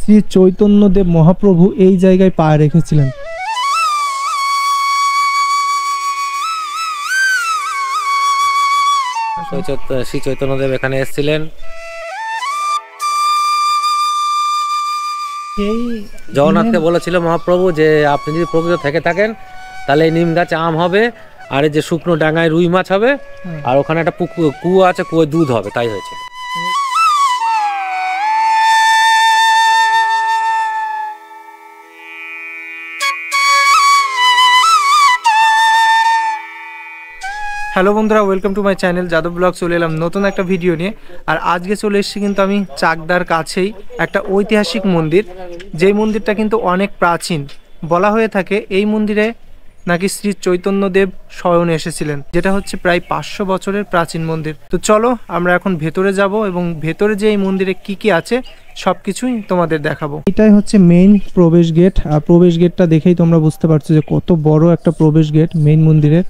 শ্রী চৈতন্যদেব মহাপ্রভু এই জায়গায় পা রেখেছিলেন। শ্রী চৈতন্যদেব এখানে এসেছিলেন। জগন্নাথকে বলেছিল মহাপ্রভু যে আপনি যদি প্রকৃত থেকে থাকেন তাহলে এই নিম গাছে আম হবে, আর এই যে শুকনো ডাঙায় রুই মাছ হবে, আর ওখানে একটা কুয়ো আছে, কুয়োয় দুধ হবে, তাই হয়েছে। হ্যালো বন্ধুরা, welcome to my channel Yadav blog. চলে এলাম নতুন একটা ভিডিও নিয়ে। আর আজকে চলে এসেছি কিন্তু আমি চাকদার কাছেই একটা ঐতিহাসিক মন্দির, যেই মন্দিরটা কিন্তু অনেক প্রাচীন। বলা হয়ে থাকে এই মন্দিরে নাকি শ্রী চৈতন্যদেব স্বয়ং এসেছিলেন, যেটা হচ্ছে প্রায় 500 বছরের প্রাচীন মন্দির। তো চলো আমরা এখন ভেতরে যাব এবং ভেতরে যে এই মন্দিরে কি কি আছে সবকিছুই তোমাদের দেখাবো। এটাই হচ্ছে মেইন প্রবেশ গেট, আর প্রবেশ গেটটা দেখেই তোমরা বুঝতে পারছো যে কত বড় একটা প্রবেশ গেট মেইন মন্দিরের।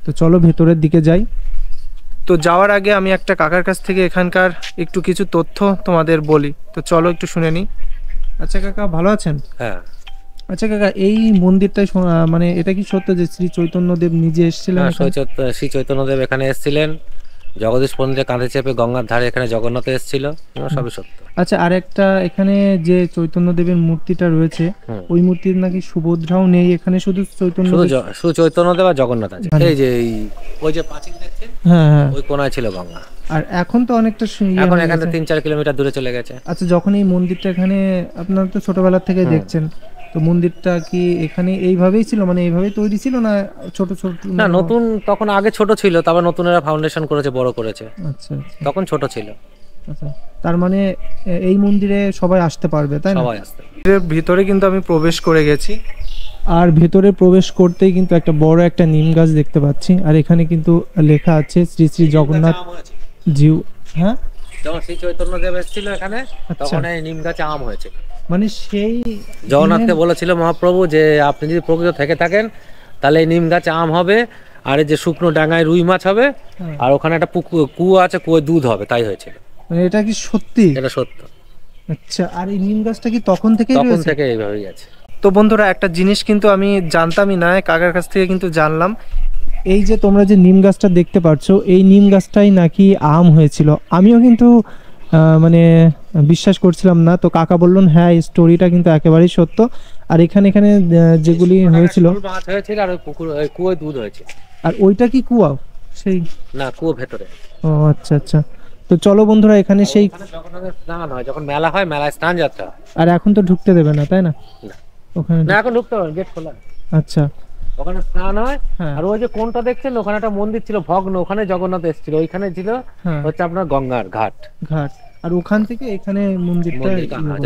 তো চলো ভেতরের দিকে যাই। তো যাওয়ার আগে আমি একটা কাকার কাছ থেকে এখানকার একটু কিছু তথ্য তোমাদের বলি। তো চলো একটু শুনে নিই। আচ্ছা কাকা, ভালো আছেন? হ্যাঁ। আচ্ছা কাকা, এই মন্দিরটাই মানে এটা কি সত্য যে শ্রী চৈতন্যদেব নিজে এসেছিলেন? শ্রী চৈতন্যদেব এখানে এসেছিলেন, জগদীশ পন্ডিতের কাঁধে চেপে গঙ্গার ধারে এখানে জগন্নাথ এসেছিল, সবই সত্য। আচ্ছা, আর একটা এখানে যে চৈতন্যদেবের মূর্তিটা রয়েছে, ওই মূর্তির নাকি সুভদ্রাও নেই এখানে, শুধু চৈতন্যদেব আর জগন্নাথ আছে। এই যে ওই যে প্রাচীন দেখছেন, হ্যাঁ হ্যাঁ, ওই কোনায় ছিল গঙ্গা। আর এখন তো অনেকটা এখন এখানে 3-4 কিলোমিটার দূরে চলে গেছে। আচ্ছা, যখন এই মন্দিরটা এখানে, আপনারা তো ছোটবেলা থেকে দেখছেন, তো মন্দিরটা কি এখানে এইভাবেই ছিল, মানে এইভাবেই তৈরি ছিল না ছোট ছোট? না, নতুন তখন আগে ছোট ছিল, তারপর নতুনেরা ফাউন্ডেশন করেছে, বড় করেছে। আচ্ছা, তখন ছোট ছিল। আচ্ছা, তার মানে এই মন্দিরে সবাই আসতে পারবে, তাই না? সবাই আসতে। ভিতরে কিন্তু আমি প্রবেশ করে গেছি, আর ভেতরে প্রবেশ করতেই কিন্তু একটা বড় একটা নিম গাছ দেখতে পাচ্ছি, আর এখানে কিন্তু লেখা আছে শ্রী শ্রী জগন্নাথ জিউ। হ্যাঁ, যখন শ্রী চৈতন্যদেব এসেছিল এখানে, তখন এই নিম গাছে আম হয়েছে। মানে সেই জগন্নাথকে বলেছিল মহাপ্রভু যে আপনি যদি প্রকৃত থেকে থাকেন তাহলে এই নিম গাছে আম হবে, আর এই যে শুকনো ডাঙায় রুই মাছ হবে, আর ওখানে একটা কুয়ো আছে, কুয়োয় দুধ হবে, তাই হয়েছিল। মানে এটা কি সত্যি? এটা সত্য। আচ্ছা, আর এই নিম গাছটা কি তখন থেকে এইভাবেই আছে? তো বন্ধুরা, একটা জিনিস কিন্তু আমি জানতামই না, কাকার কাছ থেকে কিন্তু জানলাম। এই যে তোমরা যে নিম গাছটা দেখতে পাচ্ছ, এই নিম গাছটাই নাকি আম হয়েছিল। আমিও কিন্তু মানে বিশ্বাস করছিলাম না, তো কাকা বললেন হ্যাঁ, এই স্টোরিটা কিন্তু একেবারেই সত্য। আর এখানে যেগুলি হয়েছিল, মাছ হয়েছিল, আর ওই পুকুর ওই কুয়োয় দুধ হয়েছে। আর ওইটা কি কুয়া? সেই না, কুয়ো ভেতরে। ও আচ্ছা আচ্ছা। তো চলো বন্ধুরা, এখানে সেই জগন্নাথের স্নান হয়, যখন মেলা হয়, মেলায় স্নান যাত্রা। আর এখন তো ঢুকতে দেবে না, তাই না? ওখানে না, এখন ঢুকতে হবে, গেট খোলা। আচ্ছা, ওখানে স্নান হয়। আর ওই যে কোনটা দেখছেন, ওখানে একটা মন্দির ছিল ভগ্ন, ওখানে জগন্নাথ এসেছিল, ওইখানে ছিল হচ্ছে আপনার গঙ্গার ঘাট। আর ওখান থেকে এখানে মন্দিরটা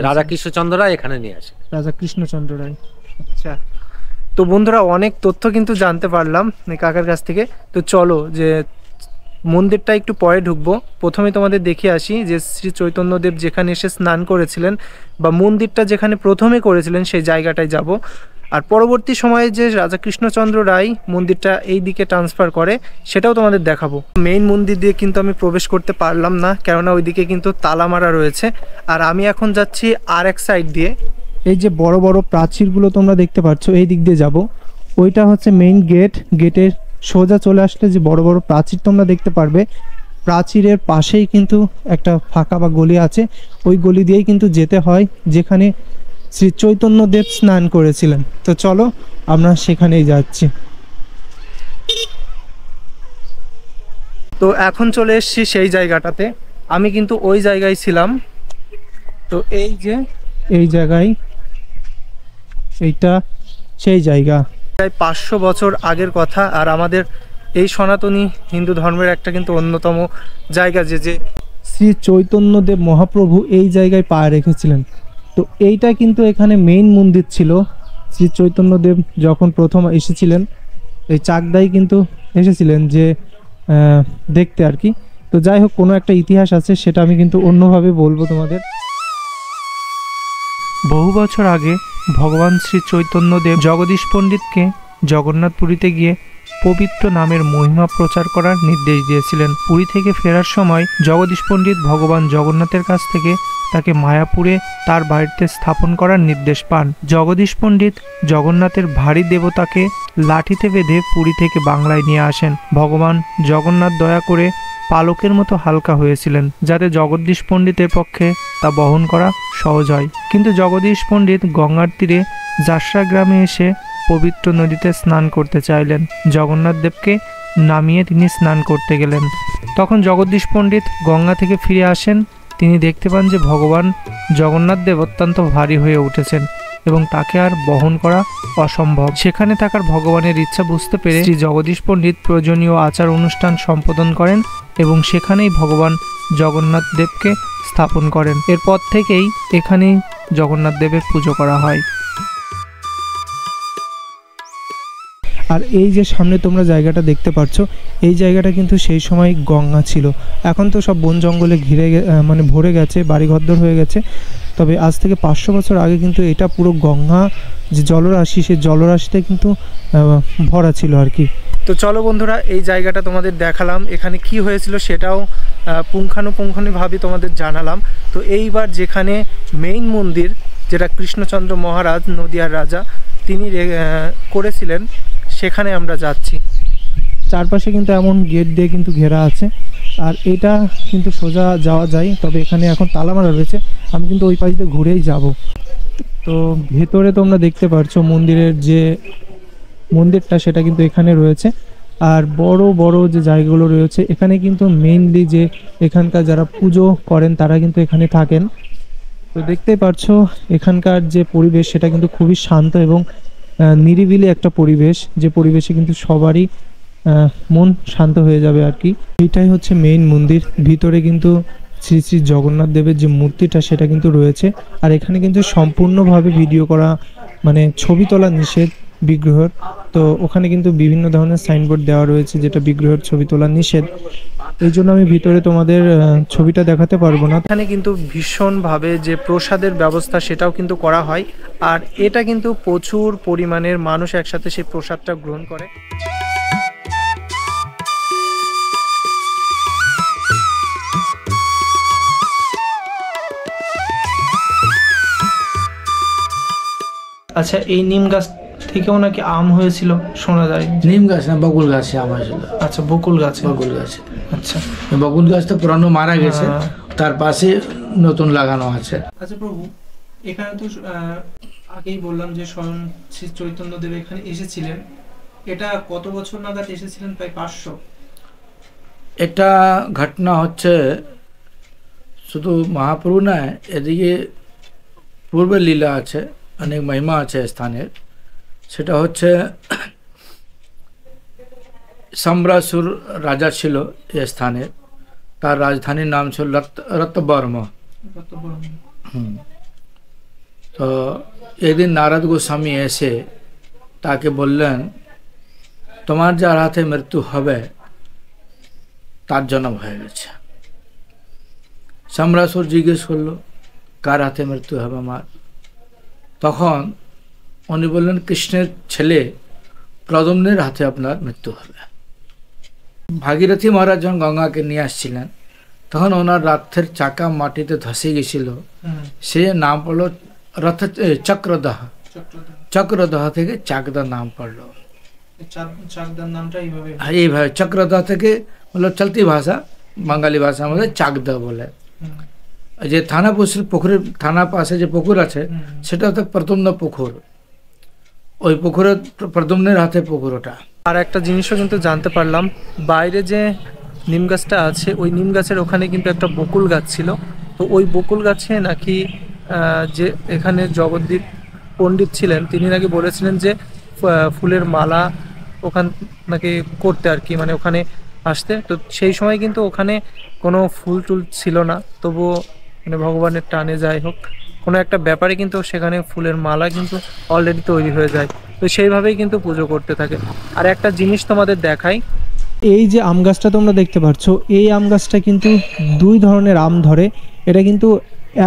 রাজা কৃষ্ণচন্দ্র রায় এখানে নিয়ে আসে। রাজা কৃষ্ণচন্দ্র রায়। আচ্ছা, তো বন্ধুরা অনেক তথ্য কিন্তু জানতে পারলাম কাকার কাছ থেকে। তো চলো যে মন্দিরটা একটু পরে ঢুকবো। প্রথমে তোমাদের দেখিয়ে আসি যে শ্রী চৈতন্যদেব যেখানে এসে স্নান করেছিলেন, বা মন্দিরটা যেখানে প্রথমে করেছিলেন, সেই জায়গাটায় যাব। আর পরবর্তী সময়ে যে রাজা কৃষ্ণচন্দ্র রায় মন্দিরটা এই দিকে ট্রান্সফার করে, সেটাও তোমাদের দেখাবো। মেইন মন্দির দিয়ে কিন্তু আমি প্রবেশ করতে পারলাম না, কেননা ওইদিকে কিন্তু তালা মারা রয়েছে। আর আমি এখন যাচ্ছি আর এক সাইড দিয়ে। এই যে বড় বড় প্রাচীরগুলো তোমরা দেখতে পাচ্ছ, এই দিক দিয়ে যাব। ওইটা হচ্ছে মেইন গেট। গেটের সোজা চলে আসলে যে বড় বড় প্রাচীর তোমরা দেখতে পারবে, প্রাচীরের পাশেই কিন্তু একটা ফাঁকা বা গলি আছে। ওই গলি দিয়েই কিন্তু যেতে হয় যেখানে শ্রী চৈতন্যদেব স্নান করেছিলেন। তো চলো আমরা সেখানেই যাচ্ছি। তো এখন চলে এসেছি সেই জায়গাটাতে। আমি কিন্তু ওই জায়গায় ছিলাম। তো এই যে এই জায়গায়, এইটা সেই জায়গা, প্রায় 500 বছর আগের কথা। আর আমাদের এই সনাতনী হিন্দু ধর্মের একটা কিন্তু অন্যতম জায়গা, যে শ্রী চৈতন্যদেব মহাপ্রভু এই জায়গায় পা রেখেছিলেন। তো এইটা কিন্তু এখানে মেইন মন্দির ছিল। শ্রী চৈতন্যদেব যখন প্রথম এসেছিলেন, এই চাকদাই কিন্তু এসেছিলেন যে দেখতে আর কি। তো যাই হোক, কোনো একটা ইতিহাস আছে, সেটা আমি কিন্তু অন্যভাবে বলবো তোমাদের। বহু বছর আগে ভগবান শ্রী চৈতন্যদেব জগদীশ পণ্ডিতকে জগন্নাথপুরীতে গিয়ে পবিত্র নামের মহিমা প্রচার করার নির্দেশ দিয়েছিলেন। পুরী থেকে ফেরার সময় জগদীশ পণ্ডিত ভগবান জগন্নাথের কাছ থেকে তাকে মায়াপুরে তার বাড়িতে স্থাপন করার নির্দেশ পান। জগদীশ পণ্ডিত জগন্নাথের ভারী দেবতাকে লাঠিতে বেঁধে পুরী থেকে বাংলায় নিয়ে আসেন। ভগবান জগন্নাথ দয়া করে পালকের মতো হালকা হয়েছিলেন, যাতে জগদীশ পণ্ডিতের পক্ষে তা বহন করা সহজ হয়। কিন্তু জগদীশ পণ্ডিত গঙ্গার তীরে যাত্রা গ্রামে এসে পবিত্র নদীতে স্নান করতে চাইলেন। জগন্নাথ দেবকে নামিয়ে তিনি স্নান করতে গেলেন। তখন জগদীশ পণ্ডিত গঙ্গা থেকে ফিরে আসেন। তিনি দেখতে পান যে ভগবান জগন্নাথ দেব অত্যন্ত ভারী হয়ে উঠেছেন এবং তাকে আর বহন করা অসম্ভব। সেখানে থাকার ভগবানের ইচ্ছা বুঝতে পেরে শ্রী জগদীশ পণ্ডিত প্রয়োজনীয় আচার অনুষ্ঠান সম্পাদন করেন এবং সেখানেই ভগবান জগন্নাথ দেবকে স্থাপন করেন। এরপর থেকেই এখানেই জগন্নাথ দেবের পুজো করা হয়। আর এই যে সামনে তোমরা জায়গাটা দেখতে পাচ্ছ, এই জায়গাটা কিন্তু সেই সময় গঙ্গা ছিল। এখন তো সব বন জঙ্গলে ঘিরে মানে ভরে গেছে, বাড়িঘরদর হয়ে গেছে। তবে আজ থেকে 500 বছর আগে কিন্তু এটা পুরো গঙ্গা যে জলরাশি, সেই জলরাশিতে কিন্তু ভরা ছিল আর কি। তো চলো বন্ধুরা, এই জায়গাটা তোমাদের দেখালাম, এখানে কি হয়েছিল সেটাও পুঙ্খানুপুঙ্খানুভাবে তোমাদের জানালাম। তো এইবার যেখানে মেইন মন্দির, যেটা কৃষ্ণচন্দ্র মহারাজ নদিয়ার রাজা তিনি করেছিলেন, সেখানে আমরা যাচ্ছি। চারপাশে কিন্তু এমন গেট দিয়ে কিন্তু ঘেরা আছে, আর এটা কিন্তু সোজা যাওয়া যায়, তবে এখানে এখন তালা মারা রয়েছে। আমি কিন্তু ওই পাশ দিয়ে ঘুরেই যাব। তো ভেতরে তোমরা দেখতে পাচ্ছ মন্দিরের যে মন্দিরটা, সেটা কিন্তু এখানে রয়েছে। আর বড় বড় যে জায়গাগুলো রয়েছে, এখানে কিন্তু মেইনলি যে এখানকার যারা পুজো করেন তারা কিন্তু এখানে থাকেন। তো দেখতেই পাচ্ছ এখানকার যে পরিবেশ, সেটা কিন্তু খুবই শান্ত এবং নিরিবিলি একটা পরিবেশ, যে পরিবেশে কিন্তু সবারই মন শান্ত হয়ে যাবে আর কি। এটাই হচ্ছে মেইন মন্দির। ভিতরে কিন্তু শ্রী শ্রী জগন্নাথ দেবের যে মূর্তিটা, সেটা কিন্তু রয়েছে। আর এখানে কিন্তু সম্পূর্ণভাবে ভিডিও করা, মানে ছবি তোলা নিষেধ বিগ্রহের। তো ওখানে কিন্তু বিভিন্ন ধরনের সাইনবোর্ড দেওয়া রয়েছে যেটা বিগ্রহের ছবি তোলা নিষেধ। এই জন্য আমি ভিতরে তোমাদের ছবিটা দেখাতে পারবো না। এখানে কিন্তু ভীষণভাবে যে প্রসাদের ব্যবস্থা, সেটাও কিন্তু করা হয়। আর এটা কিন্তু প্রচুর পরিমাণের মানুষ একসাথে সেই প্রসাদটা গ্রহণ করে। আচ্ছা, এই নিম গাছ থেকেও নাকি আম হয়েছিল শোনা যায়। নিম গাছ না, বকুল গাছে আম হয়েছিল। আচ্ছা, বকুল গাছে। বকুল গাছে। আচ্ছা, বকুল গাছ তো পুরানো মারা গেছে, তার পাশে নতুন লাগানো আছে। আচ্ছা প্রভু, এখানে তো আগেই বললাম যে স্বয়ং শ্রী চৈতন্যদেব এখানে এসেছিলেন। এটা কত বছর নাগাদ এসেছিলেন? প্রায় 500। এটা ঘটনা হচ্ছে শুধু মহাপ্রভু না, এদিকে পূর্বের লীলা আছে, অনেক মহিমা আছে স্থানের। সেটা হচ্ছে সম্রাসুর রাজা ছিল এই স্থানে, তার রাজধানীর নাম ছিল রত্নবর্মা। তো একদিন নারদ গোস্বামী এসে তাকে বললেন, তোমার যার হাতে মৃত্যু হবে তার জন্ম হয়ে গেছে। সম্রাসুর জিজ্ঞেস করলো, কার হাতে মৃত্যু হবে আমার? তখন উনি বললেন, কৃষ্ণের ছেলে প্রদ্যুম্নের হাতে আপনার মৃত্যু হবে। ভাগীরথী মহারাজ যখন গঙ্গাকে নিয়ে আসছিলেন, তখন ওনার রথের চাকা মাটিতে ধসে গেছিল। সে নাম পড়লো রথ চক্রদাহ। চক্রদাহ থেকে চাকদা নাম পড়লো। এইভাবে চক্রদাহ থেকে বললো চলতি ভাষা, বাঙালি ভাষা আমাদের চাকদা বলে। যে থানাপুরের পুকুরের থানা পাশে যে পুকুর আছে, সেটা হচ্ছে প্রদ্যুম্ন পুকুর। ওই পুকুরের প্রদ্যুম্নের হাতে পুকুর ওটা। আর একটা জিনিসও কিন্তু জানতে পারলাম, বাইরে যে নিম গাছটা আছে, ওই নিম গাছের ওখানে কিন্তু একটা বকুল গাছ ছিল। তো ওই বকুল গাছে নাকি যে এখানে জগদ্দীপ পণ্ডিত ছিলেন, তিনি নাকি বলেছিলেন যে ফুলের মালা ওখান নাকি করতে আর কি, মানে ওখানে আসতে। তো সেই সময় কিন্তু ওখানে কোনো ফুল টুল ছিল না, তবুও মানে ভগবানের টানে যাই হোক কোনো একটা ব্যাপারে কিন্তু সেখানে ফুলের মালা কিন্তু অলরেডি তৈরি হয়ে যায়। তো সেইভাবেই কিন্তু পুজো করতে থাকে। আর একটা জিনিস তোমাদের দেখাই, এই যে আম গাছটা তোমরা দেখতে পাচ্ছ, এই আম গাছটা কিন্তু দুই ধরনের আম ধরে। এটা কিন্তু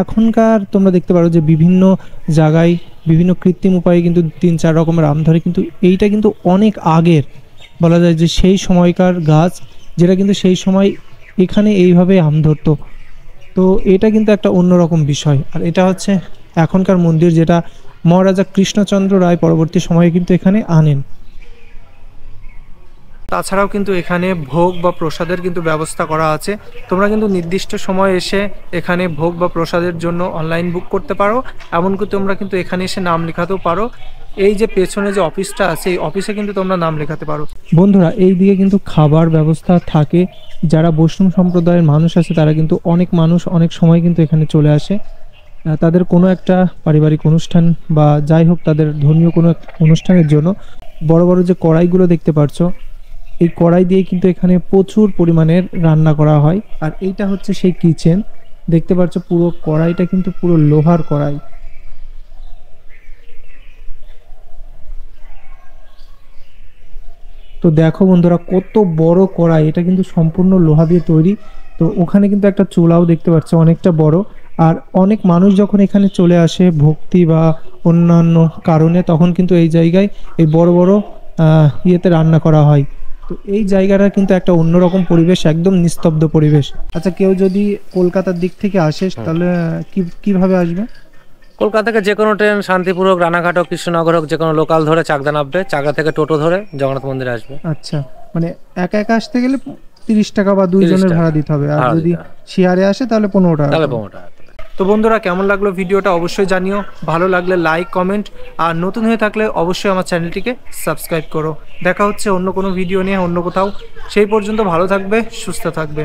এখনকার তোমরা দেখতে পারো যে বিভিন্ন জায়গায় বিভিন্ন কৃত্রিম উপায়ে কিন্তু 3-4 রকমের আম ধরে, কিন্তু এইটা কিন্তু অনেক আগের, বলা যায় যে সেই সময়কার গাছ, যেটা কিন্তু সেই সময় এখানে এইভাবে আম ধরতো। তো এটা কিন্তু একটা অন্যরকম বিষয়। আর এটা হচ্ছে এখনকার মন্দির, যেটা মহারাজা কৃষ্ণচন্দ্র রায় পরবর্তী সময়ে কিন্তু এখানে আনেন। তাছাড়াও কিন্তু এখানে ভোগ বা প্রসাদের কিন্তু ব্যবস্থা করা আছে। তোমরা কিন্তু নির্দিষ্ট সময় এসে এখানে ভোগ বা প্রসাদের জন্য অনলাইন বুক করতে পারো, এমনকি তোমরা কিন্তু এখানে এসে নাম লেখাতেও পারো। এই যে পেছনে যে অফিসটা আছে, এই অফিসে কিন্তু তোমরা নাম লেখাতে পারো। বন্ধুরা, এই দিকে কিন্তু খাবার ব্যবস্থা থাকে। যারা বৈষ্ণব সম্প্রদায়ের মানুষ আছে, তারা কিন্তু অনেক মানুষ অনেক সময় কিন্তু এখানে চলে আসে তাদের কোনো একটা পারিবারিক অনুষ্ঠান বা যাই হোক তাদের ধর্মীয় কোনো অনুষ্ঠানের জন্য। বড় বড় যে কড়াইগুলো দেখতে পাচ্ছ, এই কড়াই দিয়ে কিন্তু এখানে প্রচুর পরিমাণের রান্না করা হয়। আর এইটা হচ্ছে সেই কিচেন, দেখতে পাচ্ছ পুরো কড়াইটা কিন্তু পুরো লোহার কড়াই। তো দেখো বন্ধুরা, কত বড় কড়াই, এটা কিন্তু সম্পূর্ণ লোহা দিয়ে তৈরি। তো ওখানে কিন্তু একটা চুলাও দেখতে পাচ্ছ, অনেকটা বড়। আর অনেক মানুষ যখন এখানে চলে আসে ভক্তি বা অন্যান্য কারণে, তখন কিন্তু এই জায়গায় এই বড় বড় ইয়েতে রান্না করা হয়। তো এই জায়গাটা কিন্তু একটা অন্যরকম পরিবেশ, একদম নিস্তব্ধ পরিবেশ। আচ্ছা, কেউ যদি কলকাতার দিক থেকে আসে তাহলে কিভাবে আসবে? কলকাতা থেকে যে কোনো ট্রেন, শান্তিপুর হোক, রানাঘাট হোক, কৃষ্ণনগর হোক, যে কোনো লোকাল ধরে চাকদা নামবে, চাকদা থেকে টোটো ধরে জগন্নাথ মন্দিরে আসবে। আচ্ছা, মানে একা একা আসতে গেলে 30 টাকা বা 2 জনের ভাড়া দিতে হবে। আর যদি শেয়ারে আসে তাহলে 15 টাকা। তাহলে 15 টাকা। তো বন্ধুরা, কেমন লাগলো ভিডিওটা অবশ্যই জানিও। ভালো লাগলে লাইক, কমেন্ট, আর নতুন হয়ে থাকলে অবশ্যই আমার চ্যানেলটিকে সাবস্ক্রাইব করো। দেখা হচ্ছে অন্য কোনো ভিডিও নিয়ে অন্য কোথাও। সেই পর্যন্ত ভালো থাকবে, সুস্থ থাকবে।